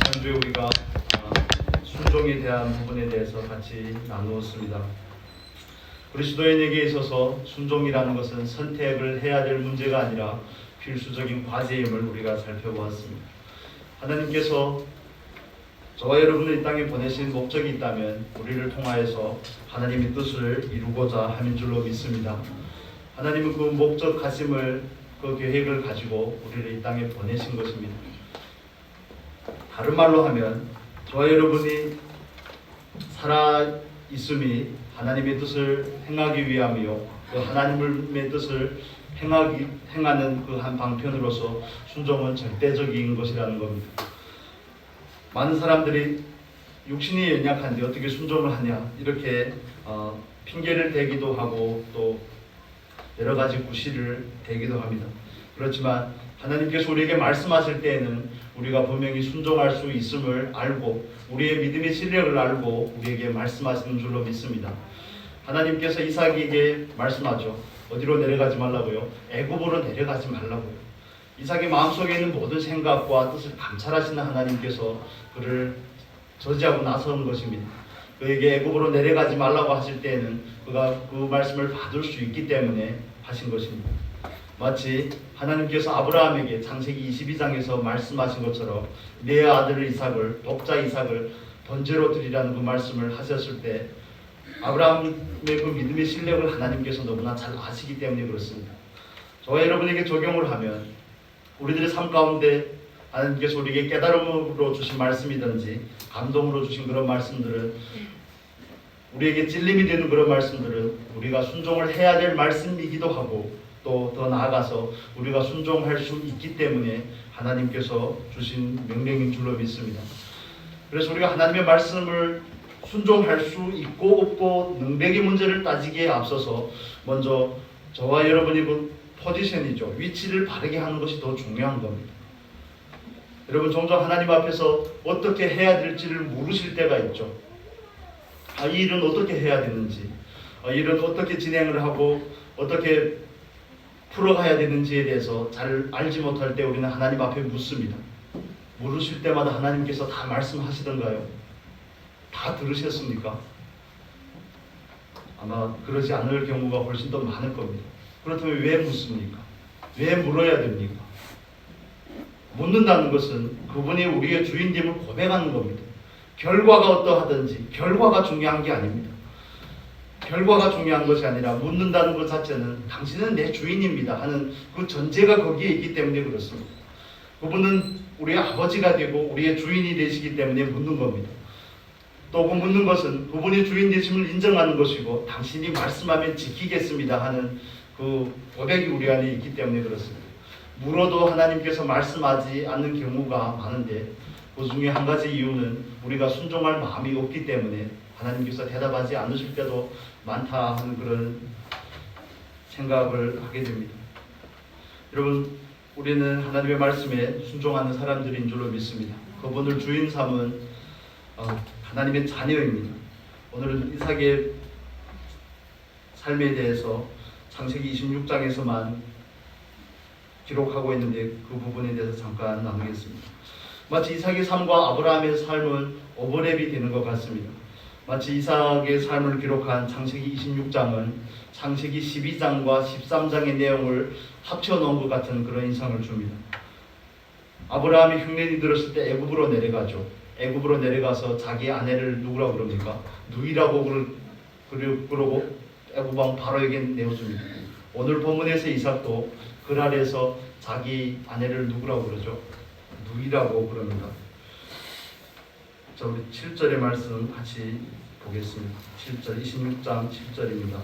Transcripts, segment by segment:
지난주에 우리가 순종에 대한 부분에 대해서 같이 나누었습니다. 그리스도인에게 있어서 순종이라는 것은 선택을 해야 될 문제가 아니라 필수적인 과제임을 우리가 살펴보았습니다. 하나님께서 저와 여러분을 이 땅에 보내신 목적이 있다면 우리를 통하여서 하나님의 뜻을 이루고자 함인 줄로 믿습니다. 하나님은 그 목적하심을, 그 계획을 가지고 우리를 이 땅에 보내신 것입니다. 다른 말로 하면 저와 여러분이 살아있음이 하나님의 뜻을 행하기 위함이요, 그 하나님의 뜻을 행하는 그 한 방편으로서 순종은 절대적인 것이라는 겁니다. 많은 사람들이 육신이 연약한데 어떻게 순종을 하냐 이렇게 핑계를 대기도 하고 또 여러 가지 구실을 대기도 합니다. 그렇지만 하나님께서 우리에게 말씀하실 때에는 우리가 분명히 순종할 수 있음을 알고 우리의 믿음의 실력을 알고 우리에게 말씀하시는 줄로 믿습니다. 하나님께서 이삭에게 말씀하죠. 어디로 내려가지 말라고요? 애굽으로 내려가지 말라고요. 이삭의 마음속에 있는 모든 생각과 뜻을 감찰하시는 하나님께서 그를 저지하고 나선 것입니다. 그에게 애굽으로 내려가지 말라고 하실 때에는 그가 그 말씀을 받을 수 있기 때문에 하신 것입니다. 마치 하나님께서 아브라함에게 창세기 22장에서 말씀하신 것처럼 내 아들 이삭을, 독자 이삭을 번제로 드리라는 그 말씀을 하셨을 때 아브라함의 그 믿음의 실력을 하나님께서 너무나 잘 아시기 때문에 그렇습니다. 저와 여러분에게 적용을 하면 우리들의 삶 가운데 하나님께서 우리에게 깨달음으로 주신 말씀이든지 감동으로 주신 그런 말씀들은, 우리에게 찔림이 되는 그런 말씀들은 우리가 순종을 해야 될 말씀이기도 하고 또 더 나아가서 우리가 순종할 수 있기 때문에 하나님께서 주신 명령인 줄로 믿습니다. 그래서 우리가 하나님의 말씀을 순종할 수 있고 없고 능력의 문제를 따지기에 앞서서 먼저 저와 여러분이 그 포지션이죠. 위치를 바르게 하는 것이 더 중요한 겁니다. 여러분 종종 하나님 앞에서 어떻게 해야 될지를 모르실 때가 있죠. 이 일은 어떻게 해야 되는지, 이 일은 어떻게 진행을 하고 어떻게 풀어가야 되는지에 대해서 잘 알지 못할 때 우리는 하나님 앞에 묻습니다. 물으실 때마다 하나님께서 다 말씀하시던가요? 다 들으셨습니까? 아마 그러지 않을 경우가 훨씬 더 많을 겁니다. 그렇다면 왜 묻습니까? 왜 물어야 됩니까? 묻는다는 것은 그분이 우리의 주인됨을 고백하는 겁니다. 결과가 어떠하든지 결과가 중요한 게 아닙니다. 결과가 중요한 것이 아니라 묻는다는 것 자체는 당신은 내 주인입니다 하는 그 전제가 거기에 있기 때문에 그렇습니다. 그분은 우리의 아버지가 되고 우리의 주인이 되시기 때문에 묻는 겁니다. 또 그 묻는 것은 그분이 주인 되심을 인정하는 것이고 당신이 말씀하면 지키겠습니다 하는 그 고백이 우리 안에 있기 때문에 그렇습니다. 물어도 하나님께서 말씀하지 않는 경우가 많은데 그 중에 한 가지 이유는 우리가 순종할 마음이 없기 때문에 하나님께서 대답하지 않으실 때도 많다 하는 그런 생각을 하게 됩니다. 여러분, 우리는 하나님의 말씀에 순종하는 사람들인 줄로 믿습니다. 그분을 주인 삼은 하나님의 자녀입니다. 오늘은 이삭의 삶에 대해서 창세기 26장에서만 기록하고 있는데 그 부분에 대해서 잠깐 나누겠습니다. 마치 이삭의 삶과 아브라함의 삶은 오버랩이 되는 것 같습니다. 마치 이삭의 삶을 기록한 창세기 26장은 창세기 12장과 13장의 내용을 합쳐놓은 것 같은 그런 인상을 줍니다. 아브라함이 흉년이 들었을 때 애굽으로 내려가죠. 애굽으로 내려가서 자기 아내를 누구라고 그럽니까? 누이라고 그러고 애굽 왕 바로에게 내어줍니다. 오늘 본문에서 이삭도 그랄에서 자기 아내를 누구라고 그러죠? 누이라고 그럽니다. 자, 우리 7절의 말씀 같이 보겠습니다. 7절, 26장 7절입니다.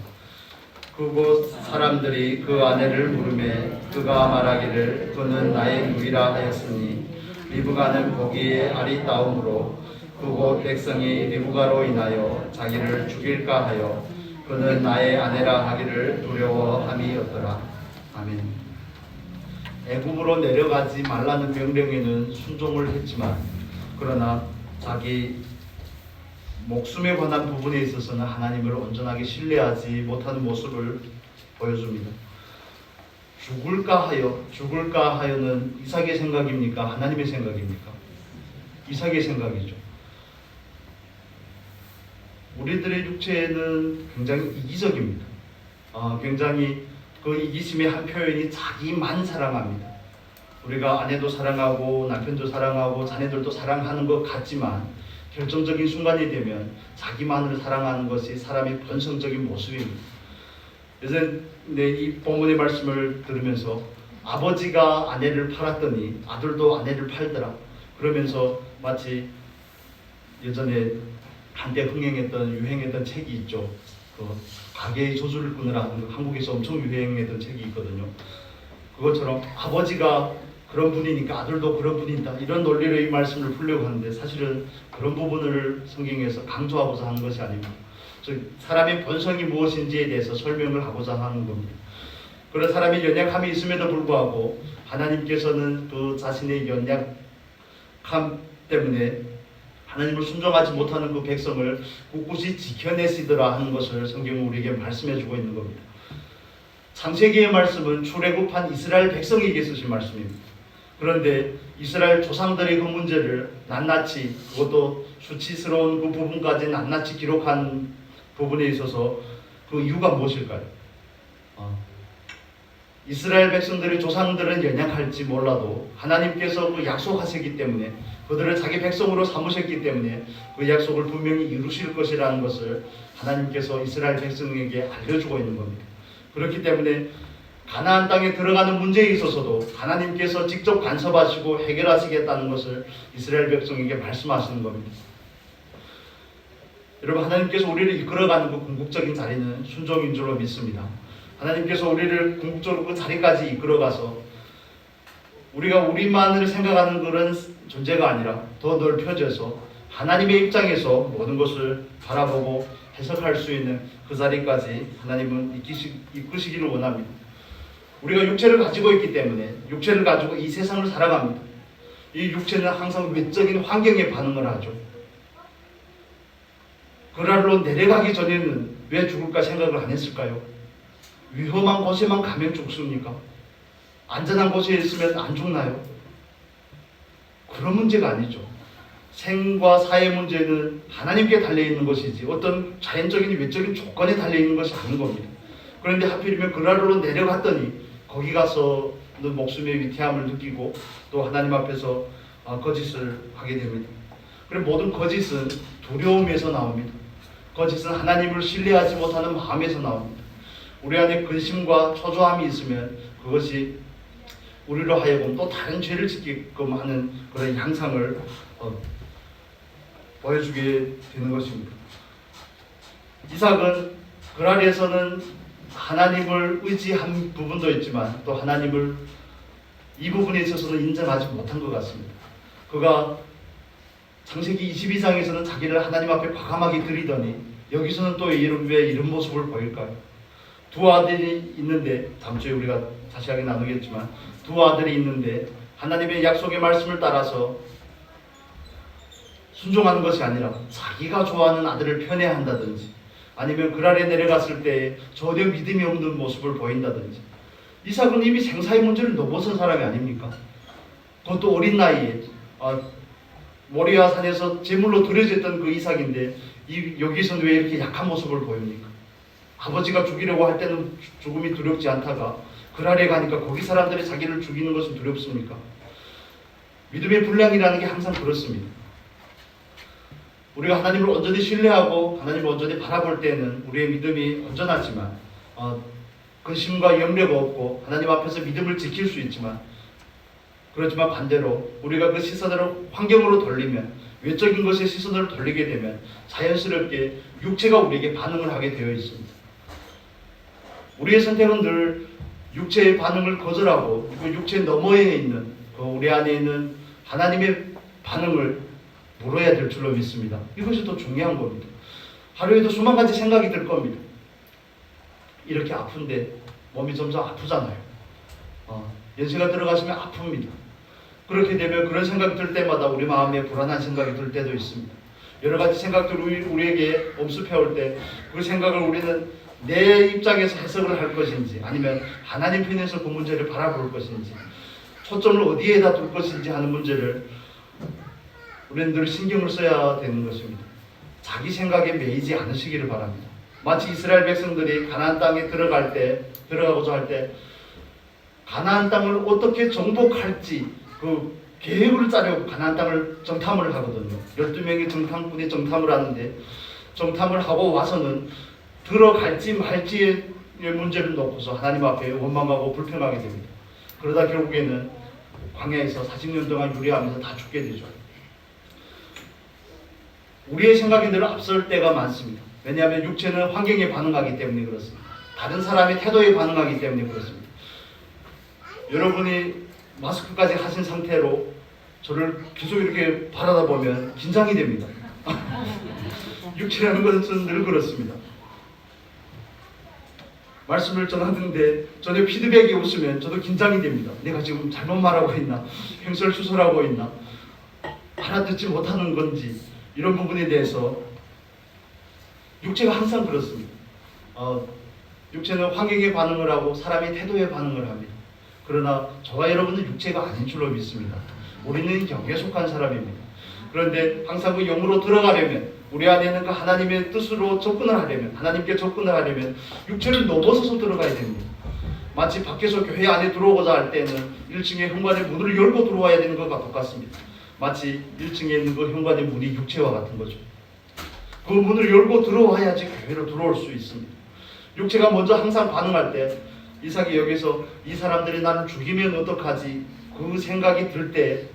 그곳 사람들이 그 아내를 물으매 그가 말하기를 그는 나의 누이라 하였으니 리브가는 보기에 아리따움으로 그곳 백성이 리브가로 인하여 자기를 죽일까 하여 그는 나의 아내라 하기를 두려워함이었더라. 아멘. 애굽으로 내려가지 말라는 명령에는 순종을 했지만 그러나 자기 목숨에 관한 부분에 있어서는 하나님을 온전하게 신뢰하지 못하는 모습을 보여줍니다. 죽을까 하여는 이삭의 생각입니까? 하나님의 생각입니까? 이삭의 생각이죠. 우리들의 육체는 굉장히 이기적입니다. 굉장히 그 이기심의 한 표현이 자기만 사랑합니다. 우리가 아내도 사랑하고 남편도 사랑하고 자녀들도 사랑하는 것 같지만 결정적인 순간이 되면 자기만을 사랑하는 것이 사람의 본성적인 모습입니다. 그래서 이 본문의 말씀을 들으면서 아버지가 아내를 팔았더니 아들도 아내를 팔더라. 그러면서 마치 예전에 한때 유행했던 책이 있죠. 그 가게의 조주를 끊으라 하는 한국에서 엄청 유행했던 책이 있거든요. 그것처럼 아버지가 그런 분이니까 아들도 그런 분이다, 이런 논리로 이 말씀을 풀려고 하는데 사실은 그런 부분을 성경에서 강조하고자 하는 것이 아닙니다. 즉 사람의 본성이 무엇인지에 대해서 설명을 하고자 하는 겁니다. 그런 사람이 연약함이 있음에도 불구하고 하나님께서는 그 자신의 연약함 때문에 하나님을 순종하지 못하는 그 백성을 꿋꿋이 지켜내시더라 하는 것을 성경은 우리에게 말씀해 주고 있는 겁니다. 창세기의 말씀은 출애굽한 이스라엘 백성에게 쓰신 말씀입니다. 그런데 이스라엘 조상들의 그 문제를 낱낱이, 그것도 수치스러운 그 부분까지 낱낱이 기록한 부분에 있어서 그 이유가 무엇일까요? 이스라엘 백성들의 조상들은 연약할지 몰라도 하나님께서 그 약속하셨기 때문에, 그들을 자기 백성으로 삼으셨기 때문에 그 약속을 분명히 이루실 것이라는 것을 하나님께서 이스라엘 백성에게 알려주고 있는 겁니다. 그렇기 때문에 가나안 땅에 들어가는 문제에 있어서도 하나님께서 직접 간섭하시고 해결하시겠다는 것을 이스라엘 백성에게 말씀하시는 겁니다. 여러분, 하나님께서 우리를 이끌어가는 그 궁극적인 자리는 순종인 줄로 믿습니다. 하나님께서 우리를 궁극적으로 그 자리까지 이끌어가서 우리가 우리만을 생각하는 그런 존재가 아니라 더 넓혀져서 하나님의 입장에서 모든 것을 바라보고 해석할 수 있는 그 자리까지 하나님은 이끄시기를 원합니다. 우리가 육체를 가지고 있기 때문에 육체를 가지고 이 세상을 살아갑니다. 이 육체는 항상 외적인 환경에 반응을 하죠. 그날로 내려가기 전에는 왜 죽을까 생각을 안 했을까요? 위험한 곳에만 가면 죽습니까? 안전한 곳에 있으면 안 죽나요? 그런 문제가 아니죠. 생과 사의 문제는 하나님께 달려있는 것이지 어떤 자연적인 외적인 조건에 달려있는 것이 아닌 겁니다. 그런데 하필이면 그날로 내려갔더니 거기 가서는 목숨의 위태함을 느끼고 또 하나님 앞에서 거짓을 하게 됩니다. 그리고 모든 거짓은 두려움에서 나옵니다. 거짓은 하나님을 신뢰하지 못하는 마음에서 나옵니다. 우리 안에 근심과 초조함이 있으면 그것이 우리로 하여금 또 다른 죄를 짓게끔 하는 그런 양상을 보여주게 되는 것입니다. 이삭은 그랄에서는 하나님을 의지한 부분도 있지만 또 하나님을 이 부분에 있어서도 인정하지 못한 것 같습니다. 그가 창세기 22장에서는 자기를 하나님 앞에 과감하게 드리더니 여기서는 또 왜 이런 모습을 보일까요? 두 아들이 있는데, 다음 주에 우리가 자세하게 나누겠지만 두 아들이 있는데 하나님의 약속의 말씀을 따라서 순종하는 것이 아니라 자기가 좋아하는 아들을 편애한다든지 아니면 그랄에 내려갔을 때 전혀 믿음이 없는 모습을 보인다든지. 이삭은 이미 생사의 문제를 넘어선 사람이 아닙니까? 그것도 어린 나이에 모리아 산에서 제물로 드려졌던 그 이삭인데 여기서는 왜 이렇게 약한 모습을 보입니까? 아버지가 죽이려고 할 때는 죽음이 두렵지 않다가 그랄에 가니까 거기 사람들이 자기를 죽이는 것은 두렵습니까? 믿음의 분량이라는 게 항상 그렇습니다. 우리가 하나님을 온전히 신뢰하고 하나님을 온전히 바라볼 때는 우리의 믿음이 온전하지만 근심과 염려가 없고 하나님 앞에서 믿음을 지킬 수 있지만, 그렇지만 반대로 우리가 그 시선을 환경으로 돌리면, 외적인 것에 시선을 돌리게 되면 자연스럽게 육체가 우리에게 반응을 하게 되어 있습니다. 우리의 선택은 늘 육체의 반응을 거절하고 그 육체 너머에 있는 우리 안에 있는 하나님의 반응을 물어야 될 줄로 믿습니다. 이것이 더 중요한 겁니다. 하루에도 수만 가지 생각이 들 겁니다. 이렇게 아픈데 몸이 점점 아프잖아요. 연세가 들어가시면 아픕니다. 그렇게 되면 그런 생각이 들 때마다 우리 마음에 불안한 생각이 들 때도 있습니다. 여러 가지 생각들이 우리에게 엄습해올 때 그 생각을 우리는 내 입장에서 해석을 할 것인지 아니면 하나님 편에서 그 문제를 바라볼 것인지 초점을 어디에다 둘 것인지 하는 문제를 우리는 늘 신경을 써야 되는 것입니다. 자기 생각에 매이지 않으시기를 바랍니다. 마치 이스라엘 백성들이 가나안 땅에 들어가고자 할 때 가나안 땅을 어떻게 정복할지 그 계획을 짜려고 가나안 땅을 정탐을 하거든요. 12명의 정탐꾼이 정탐을 하는데 정탐을 하고 와서는 들어갈지 말지의 문제를 놓고서 하나님 앞에 원망하고 불평하게 됩니다. 그러다 결국에는 광야에서 40년 동안 유리하면서 다 죽게 되죠. 우리의 생각이 늘 앞설 때가 많습니다. 왜냐하면 육체는 환경에 반응하기 때문에 그렇습니다. 다른 사람의 태도에 반응하기 때문에 그렇습니다. 여러분이 마스크까지 하신 상태로 저를 계속 이렇게 바라다 보면 긴장이 됩니다. 육체라는 것은 늘 그렇습니다. 말씀을 전하는데 전에 피드백이 없으면 저도 긴장이 됩니다. 내가 지금 잘못 말하고 있나? 횡설수설하고 있나? 알아듣지 못하는 건지 이런 부분에 대해서 육체가 항상 그렇습니다. 육체는 환경에 반응을 하고 사람의 태도에 반응을 합니다. 그러나 저와 여러분은 육체가 아닌 줄로 믿습니다. 우리는 영에 속한 사람입니다. 그런데 항상 그 영으로 들어가려면 우리 안에 있는 그 하나님의 뜻으로 접근을 하려면 하나님께 접근을 하려면 육체를 넘어서서 들어가야 됩니다. 마치 밖에서 교회 안에 들어오고자 할 때는 1층의 현관의 문을 열고 들어와야 되는 것과 똑같습니다. 마치 1층에 있는 그 현관의 문이 육체와 같은 거죠. 그 문을 열고 들어와야지 교회로 들어올 수 있습니다. 육체가 먼저 항상 반응할 때 이삭이 여기서 이 사람들이 나를 죽이면 어떡하지 그 생각이 들 때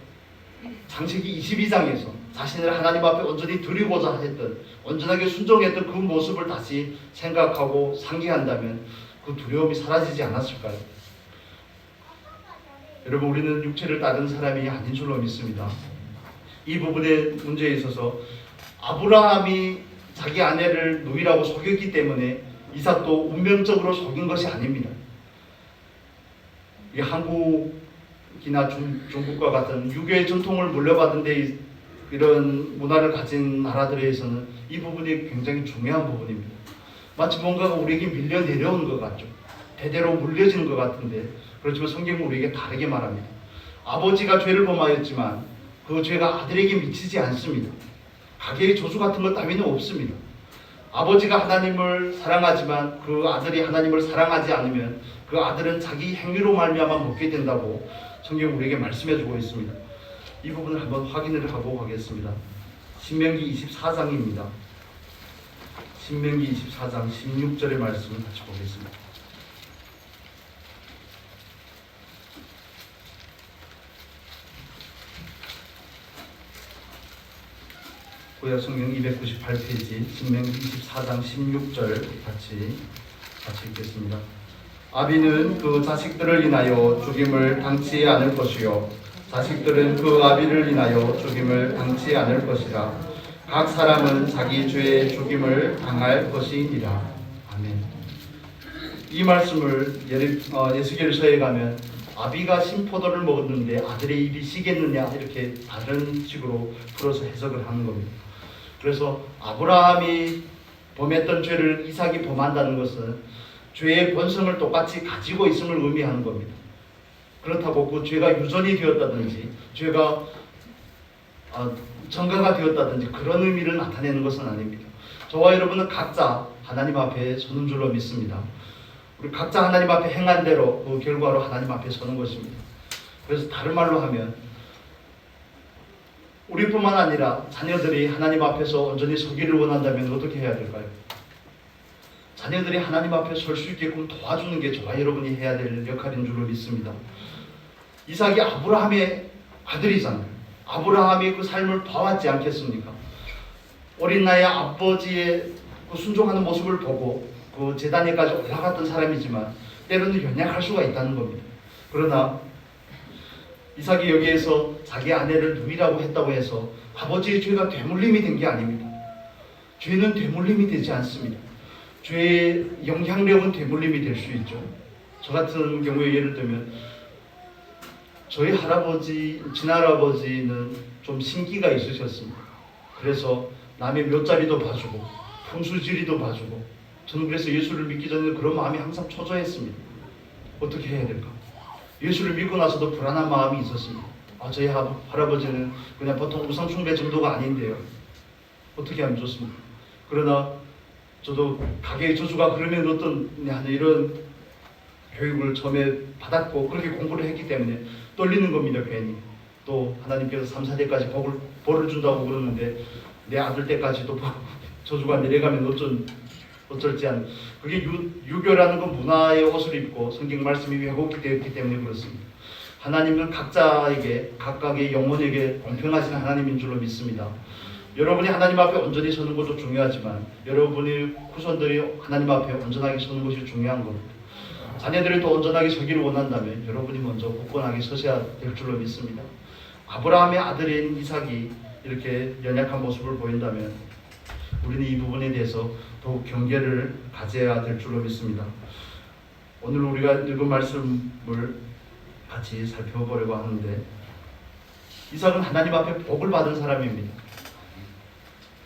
창세기 22장에서 자신을 하나님 앞에 온전히 드리고자 했던 온전하게 순종했던 그 모습을 다시 생각하고 상기한다면 그 두려움이 사라지지 않았을까요? 여러분 우리는 육체를 따른 사람이 아닌 줄로 믿습니다. 이 부분의 문제에 있어서 아브라함이 자기 아내를 노이라고 속였기 때문에 이삭도 운명적으로 속인 것이 아닙니다. 이 한국이나 중국과 같은 유교의 전통을 물려받은 데 이런 문화를 가진 나라들에서는 이 부분이 굉장히 중요한 부분입니다. 마치 뭔가가 우리에게 밀려 내려온 것 같죠. 대대로 물려지는 것 같은데 그렇지만 성경은 우리에게 다르게 말합니다. 아버지가 죄를 범하였지만 그 죄가 아들에게 미치지 않습니다. 가계의 저주 같은 것 따위는 없습니다. 아버지가 하나님을 사랑하지만 그 아들이 하나님을 사랑하지 않으면 그 아들은 자기 행위로 말미암아 먹게 된다고 성경 우리에게 말씀해주고 있습니다. 이 부분을 한번 확인을 하고 가겠습니다. 신명기 24장입니다. 신명기 24장 16절의 말씀을 같이 보겠습니다. 구약성경 298페이지 신명기 24장 16절 같이 읽겠습니다. 아비는 그 자식들을 인하여 죽임을 당치 않을 것이요 자식들은 그 아비를 인하여 죽임을 당치 않을 것이라. 각 사람은 자기 죄의 죽임을 당할 것이니라. 아멘. 이 말씀을 에스겔서에 가면 아비가 신포도를 먹었는데 아들의 입이 시겠느냐 이렇게 다른 식으로 풀어서 해석을 하는 겁니다. 그래서 아브라함이 범했던 죄를 이삭이 범한다는 것은 죄의 본성을 똑같이 가지고 있음을 의미하는 겁니다. 그렇다고 그 죄가 유전이 되었다든지 죄가 전가가 되었다든지 그런 의미를 나타내는 것은 아닙니다. 저와 여러분은 각자 하나님 앞에 서는 줄로 믿습니다. 우리 각자 하나님 앞에 행한 대로 그 결과로 하나님 앞에 서는 것입니다. 그래서 다른 말로 하면 우리뿐만 아니라 자녀들이 하나님 앞에서 온전히 서기를 원한다면 어떻게 해야 될까요? 자녀들이 하나님 앞에 설 수 있게끔 도와주는 게 저와 여러분이 해야 될 역할인 줄로 믿습니다. 이삭이 아브라함의 아들이잖아요. 아브라함이 그 삶을 봐왔지 않겠습니까? 어린 나이에 아버지의 그 순종하는 모습을 보고 그 제단에까지 올라갔던 사람이지만 때로는 연약할 수가 있다는 겁니다. 그러나 이삭이 여기에서 자기 아내를 누이라고 했다고 해서 아버지의 죄가 되물림이 된 게 아닙니다. 죄는 되물림이 되지 않습니다. 죄의 영향력은 되물림이 될 수 있죠. 저 같은 경우에 예를 들면 저희 친할아버지는 좀 신기가 있으셨습니다. 그래서 남의 묘자리도 봐주고 풍수지리도 봐주고 저는 그래서 예수를 믿기 전에 그런 마음이 항상 초조했습니다. 어떻게 해야 될까? 예수를 믿고 나서도 불안한 마음이 있었습니다. 저희 할아버지는 그냥 보통 우상숭배 정도가 아닌데요. 어떻게 하면 좋습니까? 그러나 저도 가게의 저주가 그러면 어떤 이런 교육을 처음에 받았고 그렇게 공부를 했기 때문에 떨리는 겁니다. 괜히. 또 하나님께서 3, 4대까지 벌을 준다고 그러는데 내 아들 때까지도 저주가 내려가면 어쩔지 않은, 그게 유교라는 건 문화의 옷을 입고 성경 말씀이 왜곡이 되었기 때문에 그렇습니다. 하나님은 각각의 영혼에게 공평하신 하나님인 줄로 믿습니다. 여러분이 하나님 앞에 온전히 서는 것도 중요하지만 여러분의 후손들이 하나님 앞에 온전하게 서는 것이 중요한 겁니다. 자녀들이 또 온전하게 서기를 원한다면 여러분이 먼저 굳건하게 서셔야 될 줄로 믿습니다. 아브라함의 아들인 이삭이 이렇게 연약한 모습을 보인다면 우리는 이 부분에 대해서 더욱 경계를 가져야 될 줄로 믿습니다. 오늘 우리가 읽은 말씀을 같이 살펴보려고 하는데, 이삭은 하나님 앞에 복을 받은 사람입니다.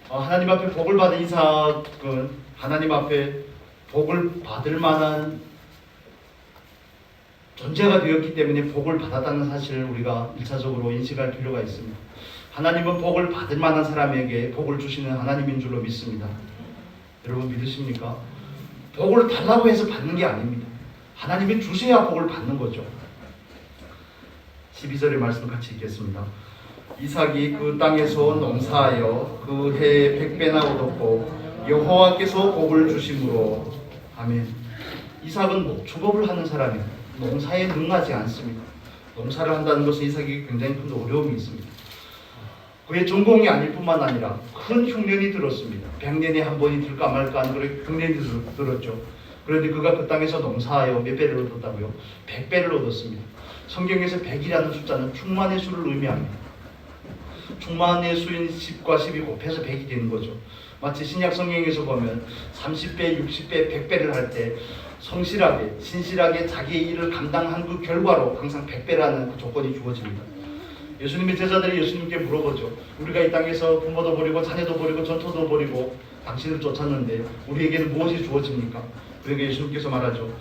하나님 앞에 복을 받은 이삭은 하나님 앞에 복을 받을 만한 존재가 되었기 때문에 복을 받았다는 사실을 우리가 1차적으로 인식할 필요가 있습니다. 하나님은 복을 받을 만한 사람에게 복을 주시는 하나님인 줄로 믿습니다. 여러분 믿으십니까? 복을 달라고 해서 받는 게 아닙니다. 하나님이 주셔야 복을 받는 거죠. 12절의 말씀 같이 읽겠습니다. 이삭이 그 땅에서 농사하여 그 해에 100배나 얻었고 여호와께서 복을 주심으로. 아멘. 이삭은 목축업을 하는 사람입니다. 농사에 능하지 않습니다. 농사를 한다는 것은 이삭이 굉장히 큰 어려움이 있습니다. 그의 전공이 아닐 뿐만 아니라 큰 흉년이 들었습니다. 100년에 한 번이 들까 말까 하는 그런 흉년이 들었죠. 그런데 그가 그 땅에서 농사하여 몇 배를 얻었다고요? 100배를 얻었습니다. 성경에서 100이라는 숫자는 충만의 수를 의미합니다. 충만의 수인 10과 10이 곱해서 100이 되는 거죠. 마치 신약 성경에서 보면 30배, 60배, 100배를 할 때 성실하게, 신실하게 자기의 일을 감당한 그 결과로 항상 100배라는 그 조건이 주어집니다. 예수님의 제자들이 예수님께 물어보죠. 우리가 이 땅에서 부모도 버리고 자녀도 버리고 전토도 버리고 당신을 쫓았는데 우리에게는 무엇이 주어집니까? 그러니까 예수님께서 말하죠.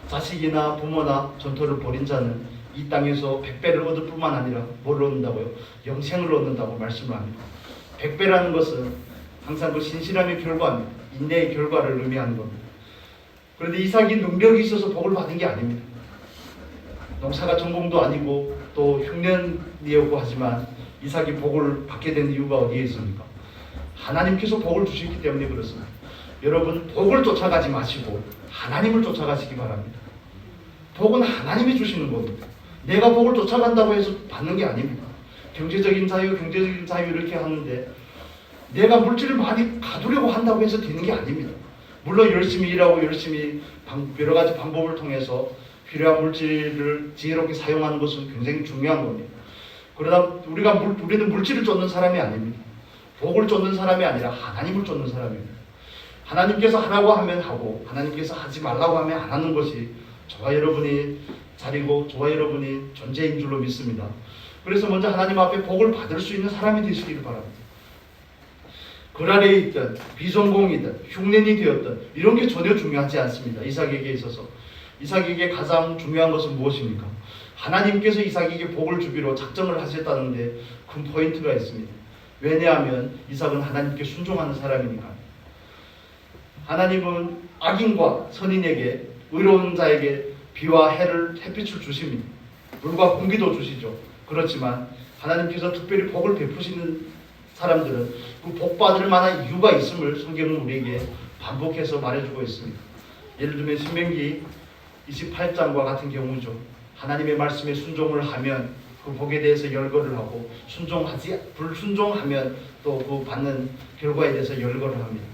자식이나 부모나 전토를 버린 자는 이 땅에서 100배를 얻을 뿐만 아니라 뭘 얻는다고요? 영생을 얻는다고 말씀을 합니다. 100배라는 것은 항상 그 신실함의 결과입니다. 인내의 결과를 의미하는 겁니다. 그런데 이삭이 능력이 있어서 복을 받은 게 아닙니다. 농사가 전공도 아니고 또 흉년이었고 하지만 이삭이 복을 받게 된 이유가 어디에 있습니까? 하나님께서 복을 주셨기 때문에 그렇습니다. 여러분 복을 쫓아가지 마시고 하나님을 쫓아가시기 바랍니다. 복은 하나님이 주시는 겁니다. 내가 복을 쫓아간다고 해서 받는 게 아닙니다. 경제적인 자유 이렇게 하는데 내가 물질을 많이 가두려고 한다고 해서 되는 게 아닙니다. 물론 열심히 일하고 열심히 여러 가지 방법을 통해서 필요한 물질을 지혜롭게 사용하는 것은 굉장히 중요한 겁니다. 그러나 우리는 물질을 쫓는 사람이 아닙니다. 복을 쫓는 사람이 아니라 하나님을 쫓는 사람입니다. 하나님께서 하라고 하면 하고 하나님께서 하지 말라고 하면 안 하는 것이 저와 여러분이 자리고 저와 여러분이 존재인 줄로 믿습니다. 그래서 먼저 하나님 앞에 복을 받을 수 있는 사람이 되시기를 바랍니다. 그랄에 있든 비성공이든 흉년이 되었든 이런 게 전혀 중요하지 않습니다. 이삭에게 있어서 이삭에게 가장 중요한 것은 무엇입니까? 하나님께서 이삭에게 복을 주기로 작정을 하셨다는데 큰 포인트가 있습니다. 왜냐하면 이삭은 하나님께 순종하는 사람이니까. 하나님은 악인과 선인에게 의로운 자에게 비와 햇빛을 주십니다. 물과 공기도 주시죠. 그렇지만 하나님께서 특별히 복을 베푸시는 사람들은 그 복 받을 만한 이유가 있음을 성경은 우리에게 반복해서 말해주고 있습니다. 예를 들면 신명기 28장과 같은 경우죠. 하나님의 말씀에 순종을 하면 그 복에 대해서 열거를 하고 불순종하면 또 그 받는 결과에 대해서 열거를 합니다.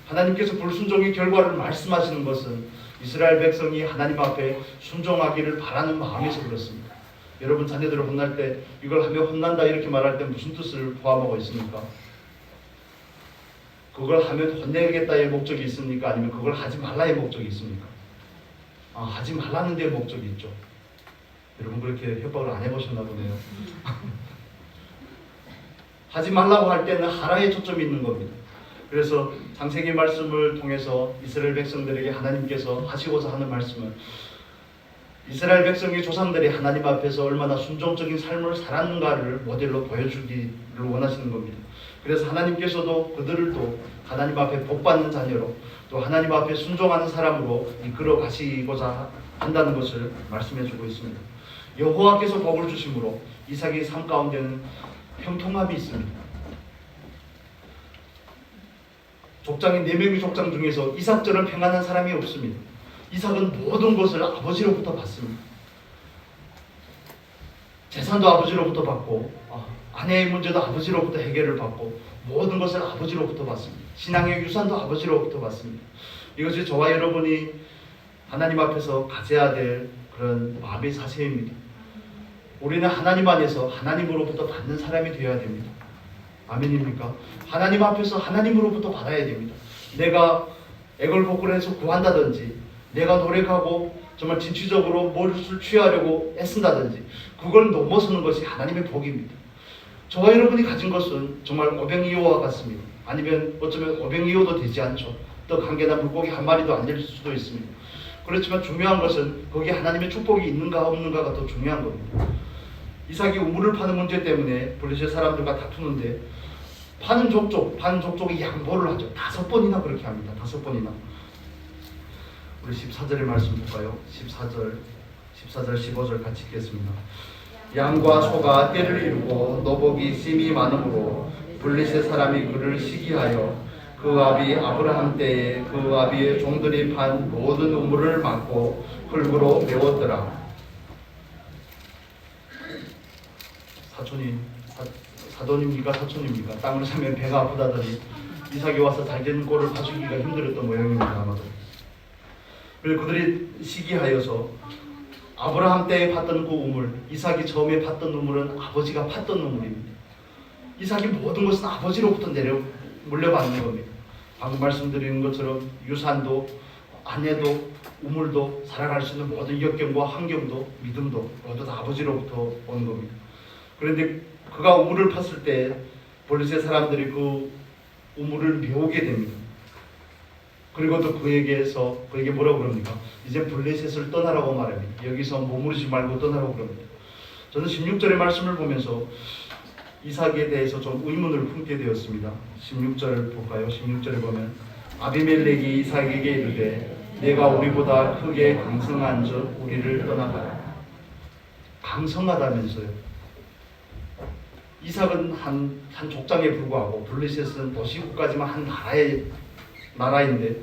하나님께서 불순종의 결과를 말씀하시는 것은 이스라엘 백성이 하나님 앞에 순종하기를 바라는 마음에서 그렇습니다. 여러분 자녀들을 혼날 때 이걸 하면 혼난다 이렇게 말할 때 무슨 뜻을 포함하고 있습니까? 그걸 하면 혼내겠다의 목적이 있습니까? 아니면 그걸 하지 말라의 목적이 있습니까? 하지 말라는 데 목적이 있죠. 여러분 그렇게 협박을 안 해보셨나 보네요. 하지 말라고 할 때는 하라에 초점이 있는 겁니다. 그래서 창세기 말씀을 통해서 이스라엘 백성들에게 하나님께서 하시고자 하는 말씀은 이스라엘 백성의 조상들이 하나님 앞에서 얼마나 순종적인 삶을 살았는가를 모델로 보여주기를 원하시는 겁니다. 그래서 하나님께서도 그들을 하나님 앞에 복받는 자녀로 또 하나님 앞에 순종하는 사람으로 이끌어 가시고자 한다는 것을 말씀해 주고 있습니다. 여호와께서 복을 주심으로 이삭의 삶 가운데는 형통함이 있습니다. 족장인 4명의 족장 중에서 이삭처럼 평안한 사람이 없습니다. 이삭은 모든 것을 아버지로부터 받습니다. 재산도 아버지로부터 받고 아내의 문제도 아버지로부터 해결을 받고 모든 것을 아버지로부터 받습니다. 신앙의 유산도 아버지로부터 받습니다. 이것이 저와 여러분이 하나님 앞에서 가져야 될 그런 마음의 자세입니다. 우리는 하나님 안에서 하나님으로부터 받는 사람이 되어야 됩니다. 아멘입니까? 하나님 앞에서 하나님으로부터 받아야 됩니다. 내가 애걸복걸해서 구한다든지 내가 노력하고 정말 진취적으로 무엇을 취하려고 애쓴다든지 그걸 넘어서는 것이 하나님의 복입니다. 저와 여러분이 가진 것은 정말 오병이어와 같습니다. 아니면 어쩌면 오병이어도 되지 않죠. 떡 한 개나 물고기 한 마리도 안 될 수도 있습니다. 그렇지만 중요한 것은 거기에 하나님의 축복이 있는가 없는가가 더 중요한 겁니다. 이삭이 우물을 파는 문제 때문에 블레셋 사람들과 다투는데 파는 족족이 양보를 하죠. 5번이나 그렇게 합니다. 5번이나. 우리 14절의 말씀 볼까요? 14절, 15절 같이 읽겠습니다. 양과 소가 떼를 이루고 노복이 심이 많으므로 블레셋 사람이 그를 시기하여 그 아비 아브라함 때에 그 아비의 종들이 판 모든 우물을 막고 흙으로 메웠더라. 사돈입니까? 사촌입니까? 땅을 사면 배가 아프다더니 이삭이 와서 잘 되는 꼴을 봐주기가 힘들었던 모양입니다. 아마도. 그리고 그들이 시기하여서 아브라함 때에 팠던 그 우물, 이삭이 처음에 팠던 우물은 아버지가 팠던 우물입니다. 이삭이 모든 것은 아버지로부터 물려받는 겁니다. 방금 말씀드린 것처럼 유산도, 아내도, 우물도, 살아갈 수 있는 모든 역경과 환경도, 믿음도 모두 다 아버지로부터 온 겁니다. 그런데 그가 우물을 팠을 때 블레셋 사람들이 그 우물을 메우게 됩니다. 그리고 또 그에게 뭐라고 그럽니까? 이제 블레셋을 떠나라고 말합니다. 여기서 머무르지 말고 떠나라고 그럽니다. 저는 16절의 말씀을 보면서 이삭에 대해서 좀 의문을 품게 되었습니다. 16절 볼까요? 16절에 보면 아비멜렉이 이삭에게 이르되 내가 우리보다 크게 강성한 즉 우리를 떠나가라. 강성하다면서요. 이삭은 한 족장에 불과하고 블레셋은 도시국가지만 한 나라인데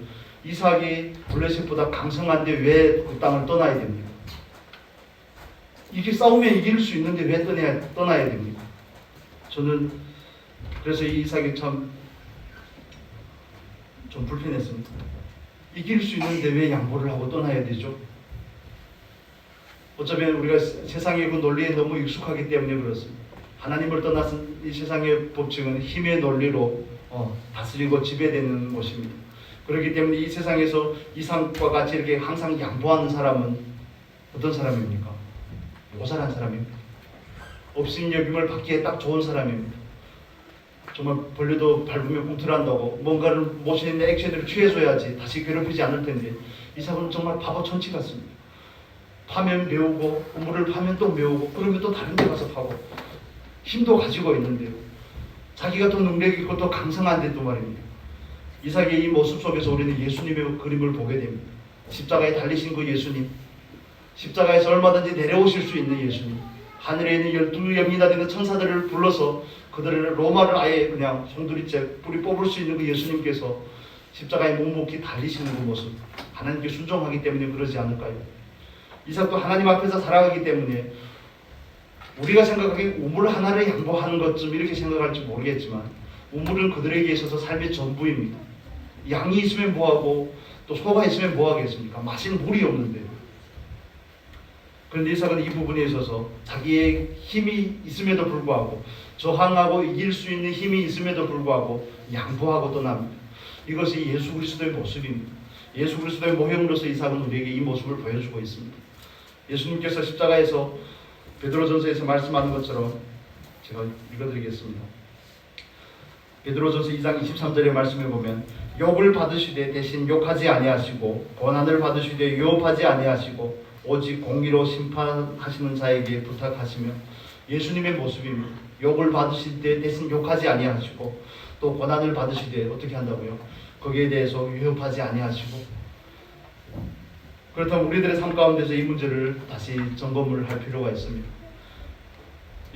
이삭이 블레셋보다 강성한데 왜 그 땅을 떠나야 됩니까? 이게 싸우면 이길 수 있는데 왜 떠나야 됩니까? 저는 그래서 이 이삭이 좀 불편했습니다. 이길 수 있는데 왜 양보를 하고 떠나야 되죠? 어쩌면 우리가 세상의 그 논리에 너무 익숙하기 때문에 그렇습니다. 하나님을 떠나서 이 세상의 법칙은 힘의 논리로 다스리고 지배되는 것입니다. 그렇기 때문에 이 세상에서 이삭과 같이 이렇게 항상 양보하는 사람은 어떤 사람입니까? 모자란 사람입니다. 없인 여김을 받기에 딱 좋은 사람입니다. 정말 벌레도 밟으면 꿈틀한다고 뭔가를 모시는 액션을 취해줘야지 다시 괴롭히지 않을 텐데 이삭은 정말 바보 천치 같습니다. 파면 메우고 우물을 파면 또 메우고 그러면 또 다른 데 가서 파고 힘도 가지고 있는데요. 자기가 더 능력 있고 더 강성한데도 말입니다. 이삭의 이 모습 속에서 우리는 예수님의 그림을 보게 됩니다. 십자가에 달리신 그 예수님, 십자가에서 얼마든지 내려오실 수 있는 예수님, 하늘에 있는 12영이나 되는 천사들을 불러서 그들을 로마를 아예 그냥 송두리째 뿌리 뽑을 수 있는 그 예수님께서 십자가에 묵묵히 달리시는 그 모습, 하나님께 순종하기 때문에 그러지 않을까요? 이삭도 하나님 앞에서 살아가기 때문에 우리가 생각하기에 우물 하나를 양보하는 것쯤 이렇게 생각할지 모르겠지만 우물은 그들에게 있어서 삶의 전부입니다. 양이 있으면 뭐하고 또 소가 있으면 뭐하겠습니까? 마실 물이 없는데. 그런데 이삭은 이 부분에 있어서 자기의 힘이 있음에도 불구하고 저항하고 이길 수 있는 힘이 있음에도 불구하고 양보하고 떠납니다. 이것이 예수 그리스도의 모습입니다. 예수 그리스도의 모형으로서 이삭은 우리에게 이 모습을 보여주고 있습니다. 예수님께서 십자가에서 베드로전서에서 말씀하는 것처럼 제가 읽어드리겠습니다. 베드로전서 2장 23절의 말씀에 보면 욕을 받으시되 대신 욕하지 아니하시고 고난을 받으시되 유업하지 아니하시고 오직 공의로 심판하시는 자에게 부탁하시며 예수님의 모습입니다. 욕을 받으실 때 대신 욕하지 아니하시고 또 고난을 받으실 때 어떻게 한다고요? 거기에 대해서 위협하지 아니하시고. 그렇다면 우리들의 삶 가운데서 이 문제를 다시 점검을 할 필요가 있습니다.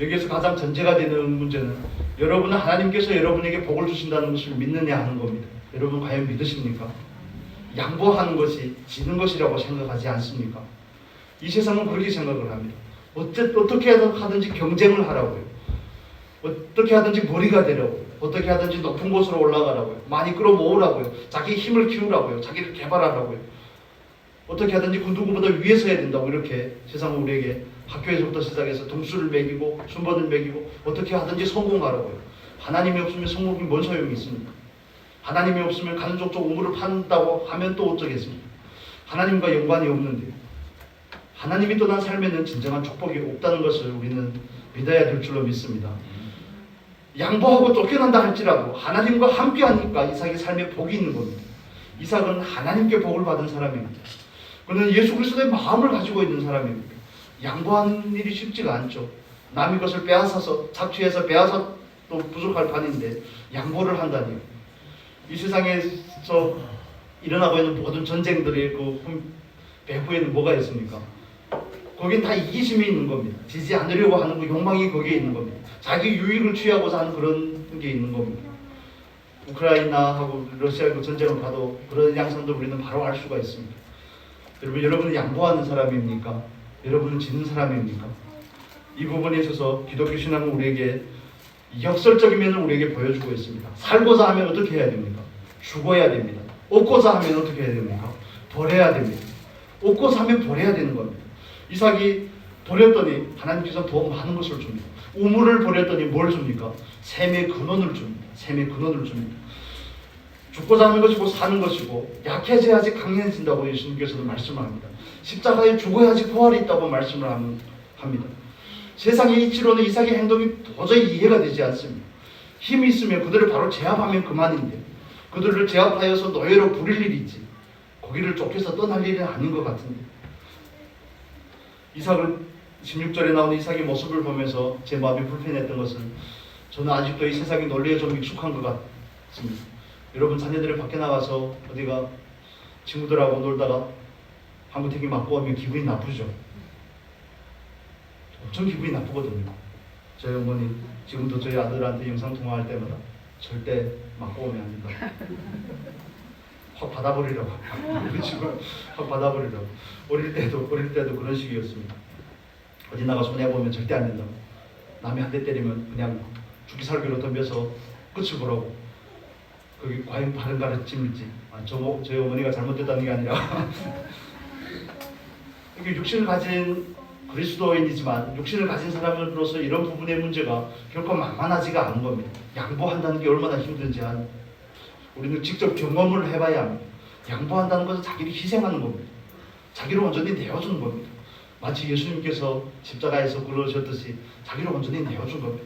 여기에서 가장 전제가 되는 문제는 여러분은 하나님께서 여러분에게 복을 주신다는 것을 믿느냐 하는 겁니다. 여러분 과연 믿으십니까? 양보하는 것이 지는 것이라고 생각하지 않습니까? 이 세상은 그렇게 생각을 합니다. 어떻게 하든지 경쟁을 하라고요. 어떻게 하든지 머리가 되라고요. 어떻게 하든지 높은 곳으로 올라가라고요. 많이 끌어모으라고요. 자기 힘을 키우라고요. 자기를 개발하라고요. 어떻게 하든지 그 누구보다 위에 서야 된다고 이렇게 세상은 우리에게 학교에서부터 시작해서 등수를 매기고 순번을 매기고 어떻게 하든지 성공하라고요. 하나님이 없으면 성공이 뭔 소용이 있습니까? 하나님이 없으면 가는족족 우물을 판다고 하면 또 어쩌겠습니까? 하나님과 연관이 없는데요. 하나님이 떠난 삶에는 진정한 축복이 없다는 것을 우리는 믿어야 될 줄로 믿습니다. 양보하고 쫓겨난다 할지라도 하나님과 함께하니까 이삭의 삶에 복이 있는 겁니다. 이삭은 하나님께 복을 받은 사람입니다. 그는 예수 그리스도의 마음을 가지고 있는 사람입니다. 양보하는 일이 쉽지가 않죠. 남의 것을 빼앗아서 착취해서 빼앗아 또 부족할 판인데 양보를 한다니요. 이 세상에서 일어나고 있는 모든 전쟁들의 그 배후에는 뭐가 있습니까? 거긴 다 이기심이 있는 겁니다. 지지 않으려고 하는 그 욕망이 거기에 있는 겁니다. 자기 유익을 취하고자 하는 그런 게 있는 겁니다. 우크라이나하고 러시아하고 전쟁을 봐도 그런 양상도 우리는 바로 알 수가 있습니다. 여러분은 양보하는 사람입니까? 여러분은 지는 사람입니까? 이 부분에 있어서 기독교 신앙은 우리에게 역설적인 면을 우리에게 보여주고 있습니다. 살고자 하면 어떻게 해야 됩니까? 죽어야 됩니다. 얻고자 하면 어떻게 해야 됩니까? 버려야 됩니다. 얻고자 하면 버려야 되는 겁니다. 이삭이 버렸더니 하나님께서 더 많은 것을 줍니다. 우물을 버렸더니 뭘 줍니까? 샘의 근원을 줍니다. 샘의 근원을 줍니다. 죽고자 하는 것이고 사는 것이고 약해져야지 강해진다고 예수님께서도 말씀합니다. 십자가에 죽어야지 부활이 있다고 말씀을 합니다. 세상의 이치로는 이삭의 행동이 도저히 이해가 되지 않습니다. 힘이 있으면 그들을 바로 제압하면 그만인데 그들을 제압하여서 노예로 부릴 일이지 거기를 쫓겨서 떠날 일은 아닌 것 같은데 이삭을 16절에 나오는 이삭의 모습을 보면서 제 마음이 불편했던 것은 저는 아직도 이 세상의 논리에 좀 익숙한 것 같습니다. 여러분 자녀들이 밖에 나가서 어디가 친구들하고 놀다가 방구튀기 맞고 오면 기분이 나쁘죠. 엄청 기분이 나쁘거든요. 저희 어머니 지금도 저희 아들한테 영상통화할 때마다 절대 맞고 오면 안 된다. 확 받아버리라고. 지금 확 받아버리라고. 어릴 때도 그런 식이었습니다. 어디 나가 손해보면 절대 안 된다고. 남이 한 대 때리면 그냥 죽기살기로 덤벼서 끝을 보라고. 그게 과연 바른 가르침일지. 저희 어머니가 잘못됐다는 게 아니라 이게 육신을 가진 그리스도인이지만 육신을 가진 사람으로서 이런 부분의 문제가 결코 만만하지가 않은 겁니다. 양보한다는 게 얼마나 힘든지 우리는 직접 경험을 해봐야 합니다. 양보한다는 것은 자기를 희생하는 겁니다. 자기를 온전히 내어주는 겁니다. 마치 예수님께서 십자가에서 그러셨듯이 자기를 온전히 내어준 겁니다.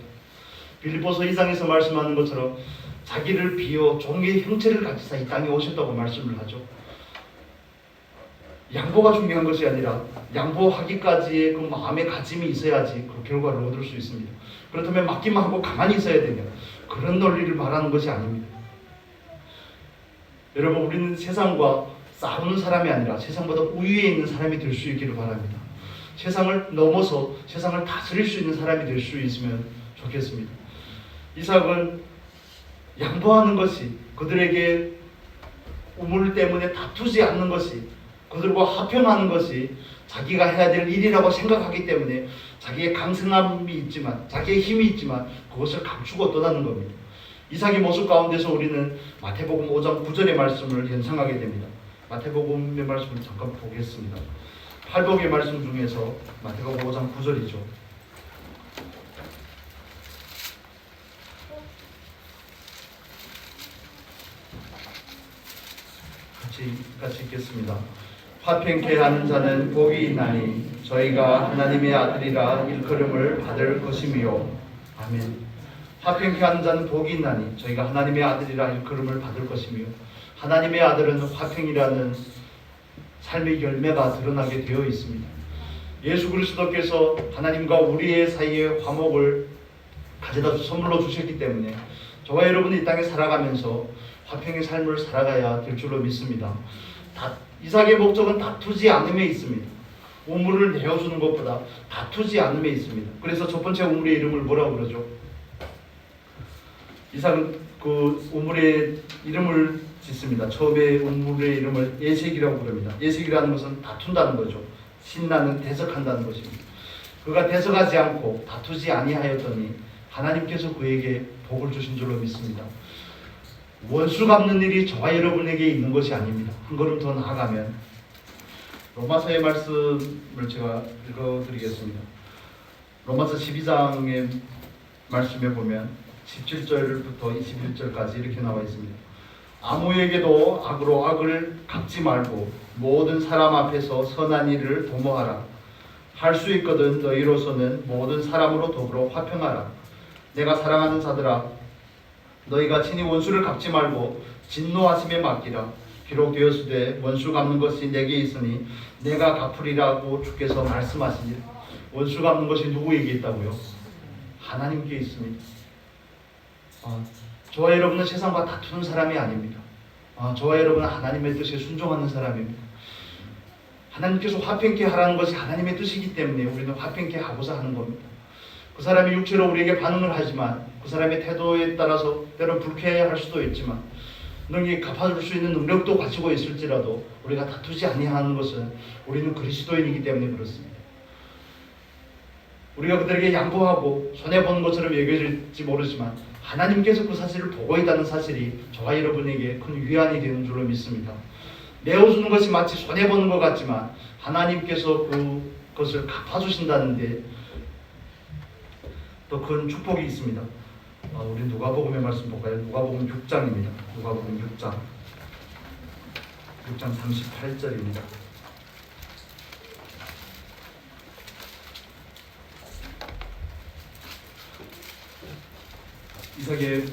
빌립보서 2장에서 말씀하는 것처럼 자기를 비워 종의 형체를 가지사 이 땅에 오셨다고 말씀을 하죠. 양보가 중요한 것이 아니라 양보하기까지의 그 마음의 가짐이 있어야지 그 결과를 얻을 수 있습니다. 그렇다면 맡기만 하고 가만히 있어야 되냐? 그런 논리를 말하는 것이 아닙니다. 여러분 우리는 세상과 싸우는 사람이 아니라 세상보다 우위에 있는 사람이 될 수 있기를 바랍니다. 세상을 넘어서 세상을 다스릴 수 있는 사람이 될 수 있으면 좋겠습니다. 이삭은 양보하는 것이 그들에게 우물 때문에 다투지 않는 것이 그들과 화평하는 것이 자기가 해야 될 일이라고 생각하기 때문에 자기의 강성함이 있지만 자기의 힘이 있지만 그것을 감추고 떠나는 겁니다. 이삭의 모습 가운데서 우리는 마태복음 5장 9절의 말씀을 연상하게 됩니다. 마태복음의 말씀을 잠깐 보겠습니다. 팔복의 말씀 중에서 마태복음 5장 9절이죠. 같이 읽겠습니다. 화평케 하는 자는 복이 있나니 저희가 하나님의 아들이라 일컬음을 받을 것이며 아멘. 화평케 하는 자는 복이 있나니 저희가 하나님의 아들이라 일컬음을 받을 것이며 하나님의 아들은 화평이라는 삶의 열매가 드러나게 되어 있습니다. 예수 그리스도께서 하나님과 우리의 사이에 화목을 가져다 선물로 주셨기 때문에 저와 여러분이 이 땅에 살아가면서 화평의 삶을 살아가야 될 줄로 믿습니다. 이삭의 목적은 다투지 않음에 있습니다. 우물을 내어주는 것보다 다투지 않음에 있습니다. 그래서 첫 번째 우물의 이름을 뭐라고 그러죠? 이삭은 그 우물의 이름을 짓습니다. 처음에 우물의 이름을 에색이라고 부릅니다. 에색이라는 것은 다툰다는 거죠. 신나는 대적한다는 것입니다. 그가 대적하지 않고 다투지 아니하였더니 하나님께서 그에게 복을 주신 줄로 믿습니다. 원수 갚는 일이 저와 여러분에게 있는 것이 아닙니다. 한 걸음 더 나아가면 로마서의 말씀을 제가 읽어드리겠습니다. 로마서 12장의 말씀에 보면 17절부터 21절까지 이렇게 나와 있습니다. 아무에게도 악으로 악을 갚지 말고 모든 사람 앞에서 선한 일을 도모하라. 할 수 있거든 너희로서는 모든 사람으로 더불어 화평하라. 내가 사랑하는 자들아, 너희가 친히 원수를 갚지 말고 진노하심에 맡기라. 기록 되었으되 원수 갚는 것이 내게 있으니 내가 갚으리라고 주께서 말씀하시니. 원수 갚는 것이 누구에게 있다고요? 하나님께 있습니다. 저와 여러분은 세상과 다투는 사람이 아닙니다. 저와 여러분은 하나님의 뜻에 순종하는 사람입니다. 하나님께서 화평케 하라는 것이 하나님의 뜻이기 때문에 우리는 화평케 하고자 하는 겁니다. 그 사람이 육체로 우리에게 반응을 하지만 그 사람의 태도에 따라서 때론 불쾌할 수도 있지만 능히 갚아줄 수 있는 능력도 가지고 있을지라도 우리가 다투지 아니하는 것은 우리는 그리스도인이기 때문에 그렇습니다. 우리가 그들에게 양보하고 손해보는 것처럼 여겨질지 모르지만 하나님께서 그 사실을 보고 있다는 사실이 저와 여러분에게 큰 위안이 되는 줄로 믿습니다. 내어주는 것이 마치 손해보는 것 같지만 하나님께서 그것을 갚아주신다는데 더 큰 축복이 있습니다. 우리 누가복음의 말씀 볼까요? 누가복음 6장입니다. 누가복음 6장 38절입니다. 이삭의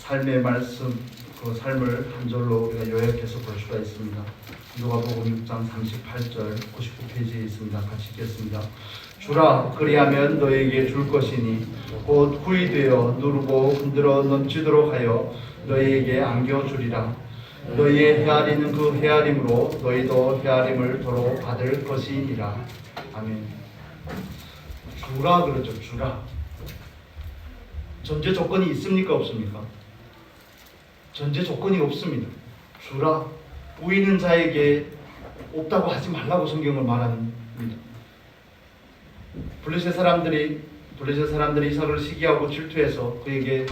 삶의 말씀, 그 삶을 한 절로 우리가 요약해서 볼 수가 있습니다. 누가복음 6장 38절 99페이지에 있습니다. 같이 읽겠습니다. 주라 그리하면 너에게 줄 것이니 곧 후이 되어 누르고 흔들어 넘치도록 하여 너희에게 안겨주리라. 너희의 헤아리는 그 헤아림으로 너희도 헤아림을 도로 받을 것이니라. 아멘. 주라 그러죠. 주라. 전제 조건이 있습니까? 없습니까? 전제 조건이 없습니다. 주라. 보이는 자에게 없다고 하지 말라고 성경을 말합니다. 블레셋 사람들이 이삭을 시기하고 질투해서 그에게